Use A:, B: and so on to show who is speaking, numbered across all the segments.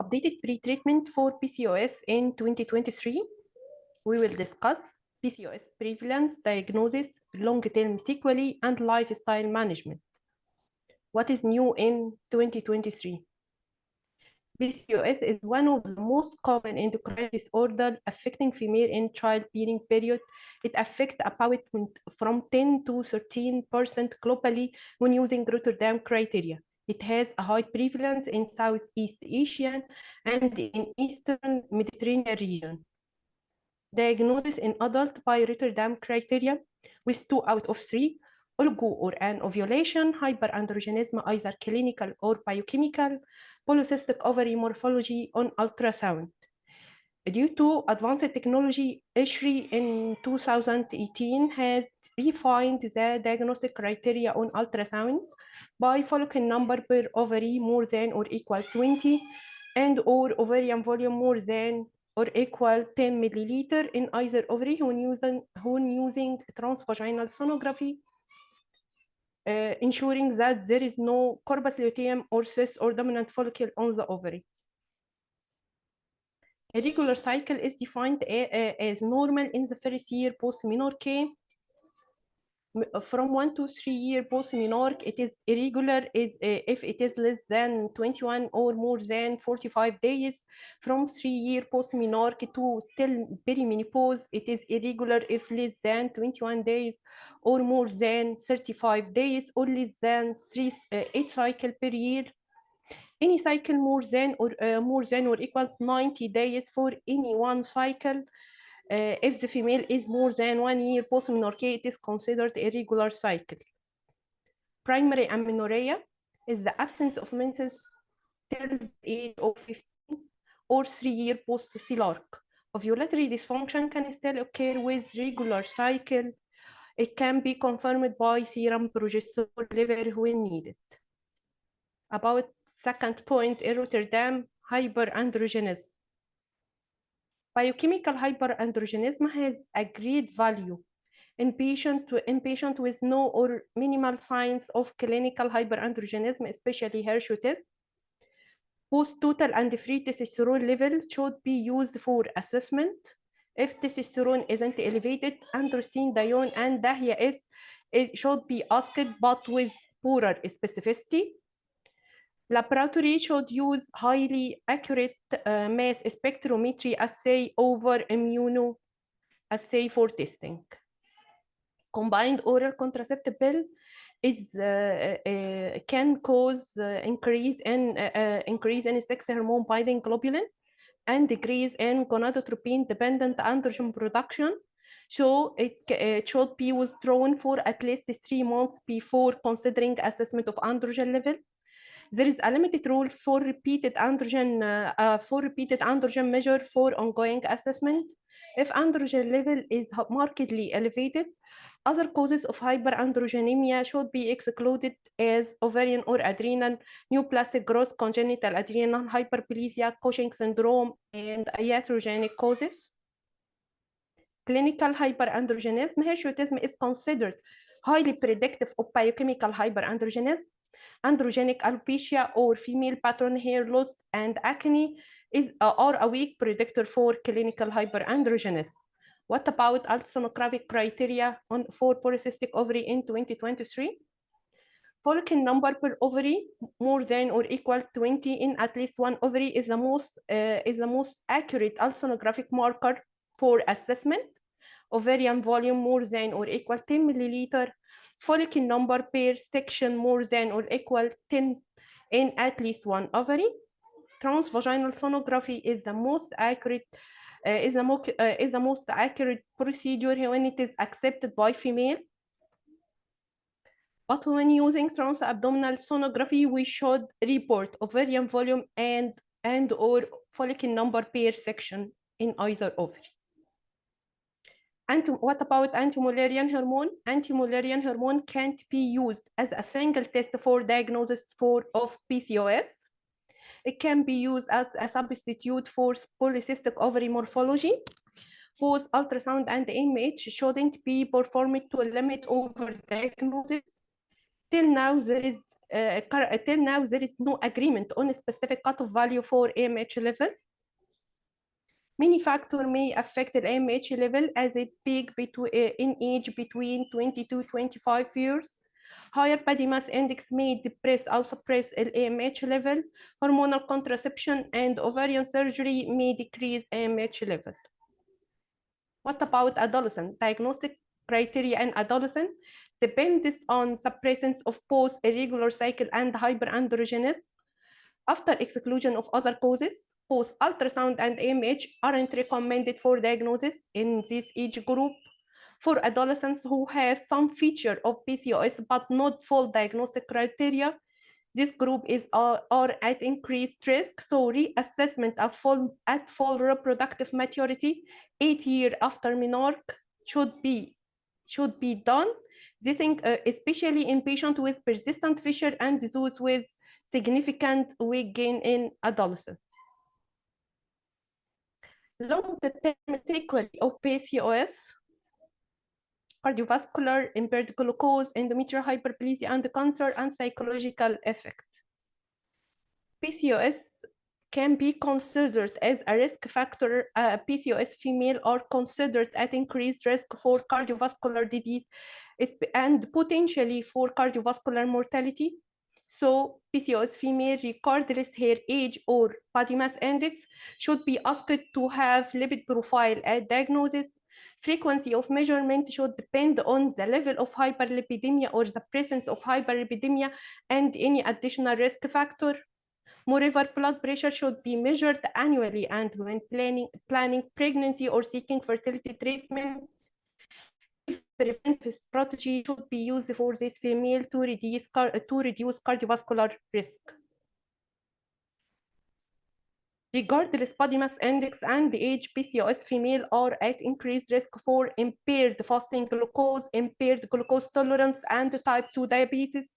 A: updated pre-treatment for PCOS in 2023. We will discuss PCOS prevalence, diagnosis, long-term sequelae, and lifestyle management. What is new in 2023? PCOS is one of the most common endocrine disorders affecting female in childbearing period. It affects about from 10 to 13% globally when using Rotterdam criteria. It has a high prevalence in Southeast Asian and in Eastern Mediterranean region. Diagnosis in adult by Rotterdam criteria with 2 out of 3, oligo or an ovulation, hyperandrogenism, either clinical or biochemical, polycystic ovary morphology on ultrasound. Due to advanced technology, ISHRI in 2018 has refined the diagnostic criteria on ultrasound by follicle number per ovary more than or equal 20 and or ovarian volume more than or equal 10 milliliter in either ovary when using transvaginal sonography, ensuring that there is no corpus luteum or cyst or dominant follicle on the ovary. A regular cycle is defined as normal in the first year post-menarche. From 1 to 3 years post-menarche, it is irregular if it is less than 21 or more than 45 days. From 3 years post-menarche to till perimenopause, it is irregular if less than 21 days or more than 35 days or less than 8 cycles per year. Any cycle more than or equal to 90 days for any one cycle. If the female is more than 1 year post-menarche, it is considered a regular cycle. Primary amenorrhea is the absence of menses till the age of 15 or 3 years post-cilarche. Ovulatory dysfunction can still occur with regular cycle. It can be confirmed by serum progesterone level when needed. About second point in Rotterdam, hyperandrogenism. Biochemical hyperandrogenism has a great value in patient with no or minimal signs of clinical hyperandrogenism, especially Hirschsprung. Both total and free testosterone level should be used for assessment. If testosterone isn't elevated, androstenedione and DHEA it should be asked, but with poorer specificity. Laboratory should use highly accurate mass spectrometry assay over immunoassay for testing. Combined oral contraceptive pill can cause increase in sex hormone binding globulin and decrease in gonadotropin-dependent androgen production. So it should be withdrawn for at least 3 months before considering assessment of androgen level. There is a limited rule for repeated androgen measure for ongoing assessment. If androgen level is markedly elevated, other causes of hyperandrogenemia should be excluded as ovarian or adrenal, neoplastic growth, congenital adrenal hyperplasia, Cushing syndrome, and iatrogenic causes. Clinical hyperandrogenism, Hirschsprung is considered highly predictive of biochemical hyperandrogenism. Androgenic alopecia or female pattern hair loss and acne are a weak predictor for clinical hyperandrogenism. What about ultrasonographic criteria for polycystic ovary in 2023? Follicle number per ovary more than or equal 20 in at least one ovary is the most accurate ultrasonographic marker for assessment. Ovarian volume more than or equal 10 milliliter. Follicle number per section more than or equal 10 in at least one ovary. Transvaginal sonography is the most accurate procedure when it is accepted by female. But when using transabdominal sonography, we should report ovarian volume and or follicle number per section in either ovary. And what about anti-Mullerian hormone? Anti-Mullerian hormone can't be used as a single test for diagnosis of PCOS. It can be used as a substitute for polycystic ovary morphology. Both ultrasound and AMH shouldn't be performed to limit over diagnosis. Till now, there is till now there is no agreement on a specific cutoff value for AMH level. Many factors may affect the AMH level as it peak in age between 20 to 25 years. Higher body mass index may depress or suppress the AMH level. Hormonal contraception and ovarian surgery may decrease AMH level. What about adolescent? Diagnostic criteria in adolescent depends on the presence of both irregular cycle and hyperandrogenism. After exclusion of other causes, both ultrasound and AMH aren't recommended for diagnosis in this age group. For adolescents who have some feature of PCOS but not full diagnostic criteria, this group are at increased risk, so reassessment at full reproductive maturity, 8 years after menarche, should be done. This especially in patients with persistent fissure and those with significant weight gain in adolescents. Long-term sequelae of PCOS: cardiovascular, impaired glucose, endometrial hyperplasia, and cancer, and psychological effect. PCOS can be considered as a risk factor. PCOS female are considered at increased risk for cardiovascular disease and potentially for cardiovascular mortality. So PCOS female, regardless her age or body mass index, should be asked to have lipid profile at diagnosis. Frequency of measurement should depend on the level of hyperlipidemia or the presence of hyperlipidemia and any additional risk factor. Moreover, blood pressure should be measured annually, and when planning pregnancy or seeking fertility treatment, preventive strategy should be used for this female to reduce cardiovascular risk. Regardless body mass index and age, PCOS female are at increased risk for impaired fasting glucose, impaired glucose tolerance, and type 2 diabetes.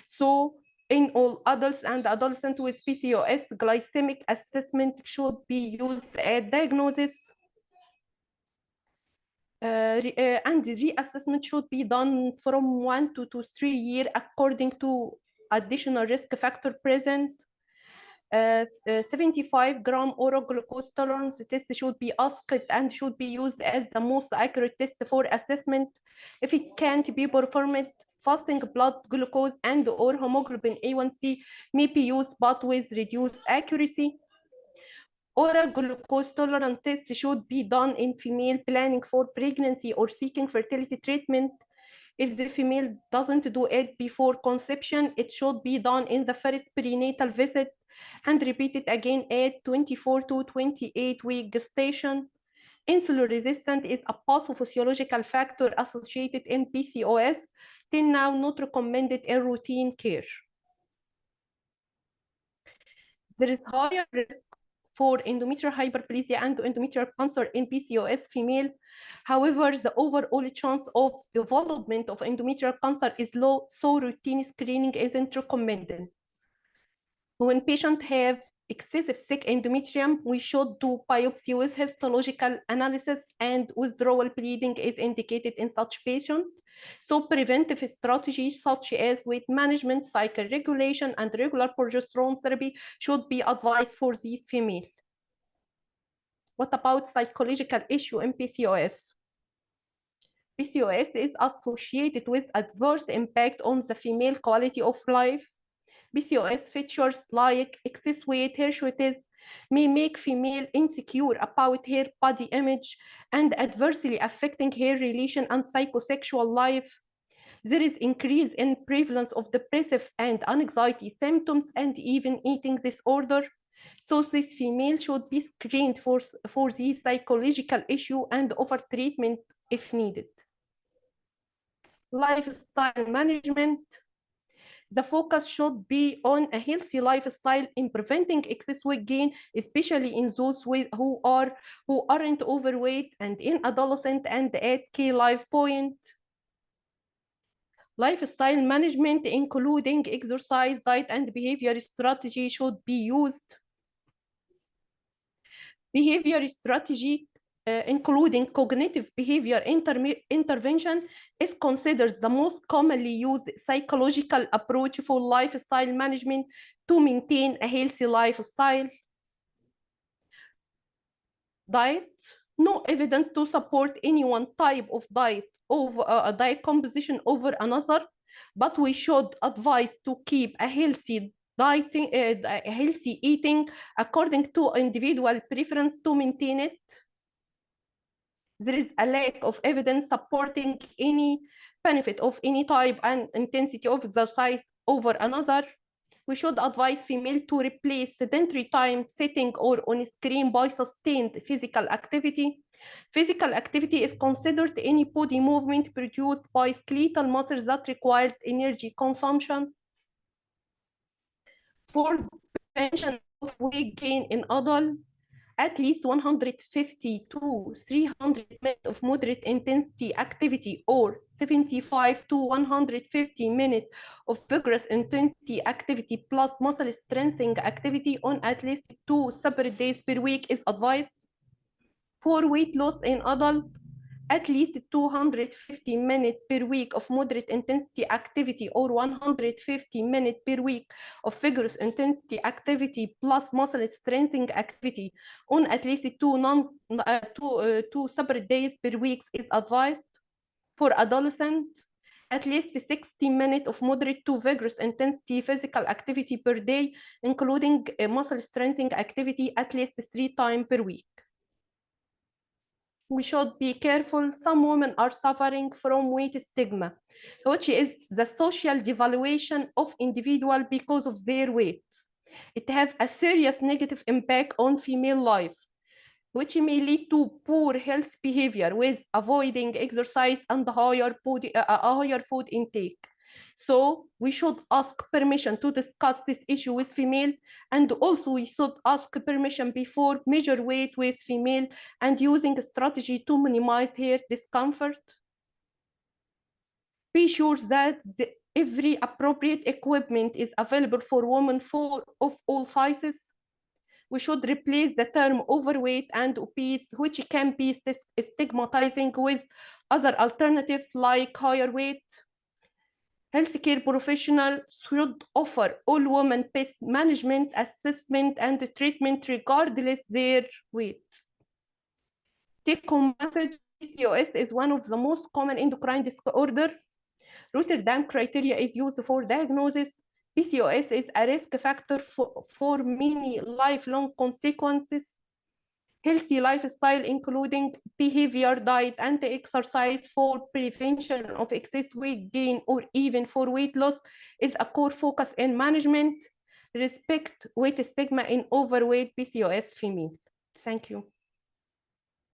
A: So in all adults and adolescents with PCOS, glycemic assessment should be used at diagnosis. And the reassessment should be done from 1 to 3 years according to additional risk factor present. 75-gram oral glucose tolerance test should be asked and should be used as the most accurate test for assessment. If it can't be performed, fasting blood glucose and or hemoglobin A1C may be used but with reduced accuracy. Oral glucose tolerance test should be done in female planning for pregnancy or seeking fertility treatment. If the female doesn't do it before conception, it should be done in the first prenatal visit and repeated again at 24 to 28-week gestation. Insulin resistance is a pathophysiological factor associated in PCOS, till now not recommended in routine care. There is higher risk for endometrial hyperplasia and endometrial cancer in PCOS female. However, the overall chance of development of endometrial cancer is low, so routine screening isn't recommended. When patients have excessive thick endometrium, we should do biopsy with histological analysis, and withdrawal bleeding is indicated in such patients. So preventive strategies such as weight management, cycle regulation, and regular progesterone therapy should be advised for these females. What about psychological issue in PCOS? PCOS is associated with adverse impact on the female quality of life. PCOS features like excess weight, hirsutism, may make female insecure about her body image and adversely affecting her relation and psychosexual life. There is increase in prevalence of depressive and anxiety symptoms and even eating disorder. So this female should be screened for these psychological issue and offer treatment if needed. Lifestyle management. The focus should be on a healthy lifestyle in preventing excess weight gain, especially in those who aren't overweight and in adolescent and at key life point. Lifestyle management, including exercise, diet, and behavior strategy, should be used. Behavior strategy including cognitive behavior intervention, is considered the most commonly used psychological approach for lifestyle management to maintain a healthy lifestyle. Diet, no evidence to support any one type of diet over a diet composition over another, but we should advise to keep a healthy dieting, healthy eating according to individual preference to maintain it. There is a lack of evidence supporting any benefit of any type and intensity of exercise over another. We should advise female to replace sedentary time sitting or on screen by sustained physical activity. Physical activity is considered any body movement produced by skeletal muscles that required energy consumption. For prevention of weight gain in adults, at least 150 to 300 minutes of moderate intensity activity or 75 to 150 minutes of vigorous intensity activity plus muscle strengthening activity on at least 2 separate days per week is advised. For weight loss in adults, at least 250 minutes per week of moderate intensity activity or 150 minutes per week of vigorous intensity activity plus muscle strengthening activity on at least two separate days per week is advised. For adolescents, at least 60 minutes of moderate to vigorous intensity physical activity per day, including muscle strengthening activity at least 3 times per week. We should be careful. Some women are suffering from weight stigma, which is the social devaluation of individuals because of their weight. It has a serious negative impact on female life, which may lead to poor health behavior with avoiding exercise and higher food intake. So we should ask permission to discuss this issue with female, and also we should ask permission before measure weight with female and using a strategy to minimize her discomfort. Be sure that every appropriate equipment is available for women of all sizes. We should replace the term overweight and obese, which can be stigmatizing, with other alternatives like higher weight. Healthcare professionals should offer all women pest management, assessment, and treatment regardless their weight. Take-home message: PCOS is one of the most common endocrine disorder. Rotterdam criteria is used for diagnosis. PCOS is a risk factor for many lifelong consequences. Healthy lifestyle, including behavior, diet, and exercise for prevention of excess weight gain or even for weight loss, is a core focus in management. Respect weight stigma in overweight PCOS female. Thank you.